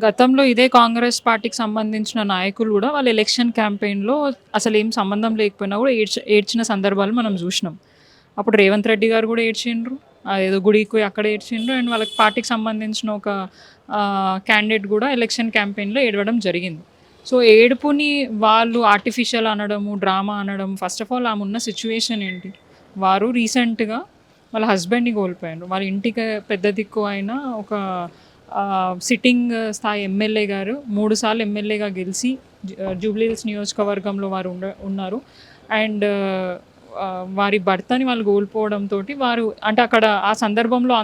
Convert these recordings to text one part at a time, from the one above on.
గతంలో ఇదే కాంగ్రెస్ పార్టీకి సంబంధించిన నాయకులు గూడా వాళ్ళ ఎలక్షన్ క్యాంపెయిన్‌లో అసలేం సంబంధం లేకపోయినా గూడా ఏడ్చిన సందర్భాలు మనం జూషినాం. అప్పుడు రేవంత్ రెడ్డి గారు గూడా ఏడ్చిండ్రు. ఏదో గుడికి పోయి అక్కడ ఏడ్చిండ్రు. అండ్ వాళ్ళకి పార్టీకి సంబంధించిన ఒక క్యాండిడేట్ గూడా ఎలక్షన్ క్యాంపెయిన్‌లో ఏడవడం జరిగింది. సో, ఏడుపుని వాళ్ళు ఆర్టిఫిషియల్ అనడము, డ్రామా అనడం ఫస్ట్ ఆఫ్ ఆల్ ఆమున్న సిట్యుయేషన్ ఏంటి? వారు రీసెంట్‌గా వాళ్ళ హస్బెండ్‌ని కోల్పోయారు. వాళ్ళ ఇంటికి పెద్ద దిక్కు అయిన ఒక సిట్టింగ్ స్థాయి ఎమ్మెల్యే గారు 3 సార్లు ఎమ్మెల్యేగా గెలిచి జూబ్లీహిల్స్ నియోజకవర్గంలో వారు ఉన్నారు. అండ్ వారి భర్తని వాళ్ళు కోల్పోవడంతోటి వారు అంటే అక్కడ ఆ సందర్భంలో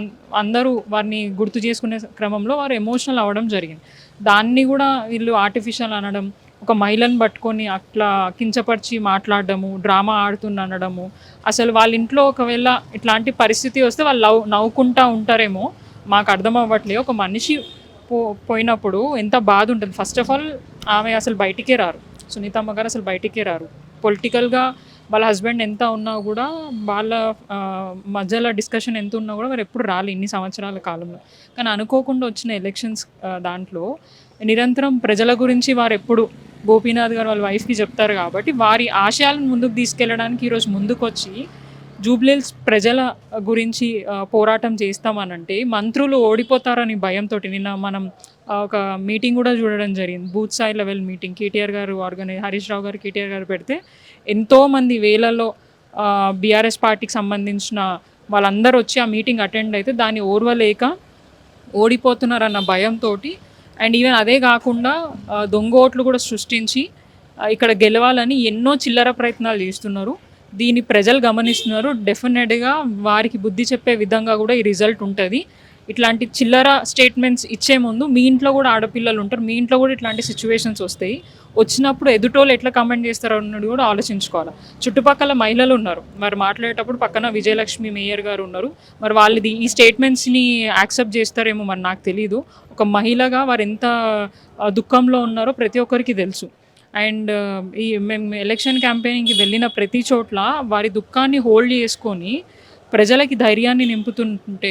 అందరూ వారిని గుర్తు చేసుకునే క్రమంలో వారు ఎమోషనల్ అవ్వడం జరిగింది. దాన్ని గూడా వీళ్ళు ఆర్టిఫిషియల్ అనడం, ఒక మహిళను పట్టుకొని అట్లా కించపరిచి మాట్లాడడము, డ్రామా ఆడుతుందనడము. అసలు వాళ్ళ ఇంట్లో ఒకవేళ ఇట్లాంటి పరిస్థితి వస్తే వాళ్ళు నవ్వుకుంటా ఉంటారేమో మాకు అర్థం అవ్వట్లేదు. ఒక మనిషి పో పోయినప్పుడు ఎంత బాధ ఉంటుంది. ఫస్ట్ ఆఫ్ ఆల్ ఆమె అసలు బయటికే రారు. సునీతమ్మ గారు అసలు బయటికే రారు. పొలిటికల్‌గా వాళ్ళ హస్బెండ్ ఎంత ఉన్నా గూడా వాళ్ళ మధ్యలో డిస్కషన్ ఎంత ఉన్నా గూడా వారెప్పుడు రాలే ఇన్ని సంవత్సరాల కాలంలో. కానీ అనుకోకుండా వచ్చిన ఎలక్షన్స్ దాంట్లో నిరంతరం ప్రజల గురించి వారెప్పుడు గోపీనాథ్ గారు వాళ్ళ వైఫ్‌కి చెప్తారు గాబట్టి, వారి ఆశయాలను ముందుకు తీసుకెళ్ళడానికి ఈరోజు ముందుకొచ్చి జూబ్లీహిల్స్ ప్రజల గురించి పోరాటం చేస్తామనంటే, మంత్రులు ఓడిపోతారని భయంతోటి నిన్న మనం ఒక మీటింగ్ గూడా చూడడం జరిగింది. బూత్ స్థాయి లెవెల్ మీటింగ్ కేటీఆర్ గారు హరీష్ రావు గారు, కేటీఆర్ గారు పెడితే ఎంతోమంది వేలల్లో బీఆర్ఎస్ పార్టీకి సంబంధించిన వాళ్ళందరూ వచ్చి ఆ మీటింగ్ అటెండ్ అయితే దాన్ని ఓర్వలేక ఓడిపోతున్నారన్న భయంతోటి అండ్ ఈవెన్ అదే కాకుండా దొంగ ఓట్లు కూడా సృష్టించి ఇక్కడ గెలవాలని ఎన్నో చిల్లర ప్రయత్నాలు చేస్తున్నారు. దీన్ని ప్రజలు గమనిస్తున్నారు. డెఫినెట్‌గా వారికి బుద్ధి చెప్పే విధంగా కూడా ఈ రిజల్ట్ ఉంటది. ఇట్లాంటి చిల్లర స్టేట్మెంట్స్ ఇచ్చే ముందు మీ ఇంట్లో కూడా ఆడపిల్లలు ఉంటారు. మీ ఇంట్లో కూడా ఇట్లాంటి సిచ్యువేషన్స్ వస్తాయి. వచ్చినప్పుడు ఎదుటోళ్ళు ఎట్లా కామెంట్ చేస్తారో అన్నది కూడా ఆలోచించుకోవాలి. చుట్టుపక్కల మహిళలు ఉన్నారు. మరి మాట్లాడేటప్పుడు పక్కన విజయలక్ష్మి మేయర్ గారు ఉన్నారు. మరి వాళ్ళది ఈ స్టేట్మెంట్స్‌ని యాక్సెప్ట్ చేస్తారేమో మరి నాకు తెలీదు. ఒక మహిళగా వారు ఎంత దుఃఖంలో ఉన్నారో ప్రతి ఒక్కరికి తెలుసు. అండ్ మేము ఎలక్షన్ క్యాంపెయినింగ్‌కి వెళ్ళిన ప్రతి చోట్ల వారి దుఃఖాన్ని హోల్డ్ చేసుకొని ప్రజలకి ధైర్యాన్ని నింపుతుంటే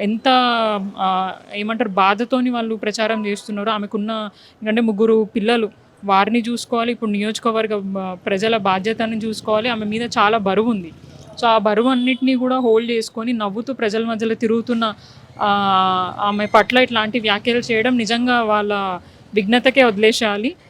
ఎంత ఏమంటారు బాధతోని వాళ్ళు ప్రచారం చేస్తున్నారో ఆమెకున్న ఎందుకంటే 3 పిల్లలు వారిని చూసుకోవాలి. ఇప్పుడు నియోజకవర్గ ప్రజల బాధ్యతని చూసుకోవాలి. ఆమె మీద చాలా బరువుంది. సో, ఆ బరువన్నిటిని కూడా హోల్డ్ చేసుకొని నవ్వుతూ ప్రజల మధ్యలో తిరుగుతున్న ఆమె పట్ల ఇట్లాంటి వ్యాఖ్యలు చేయడం నిజంగా వాళ్ళ విఘ్నతకే వదిలేసేయాలి.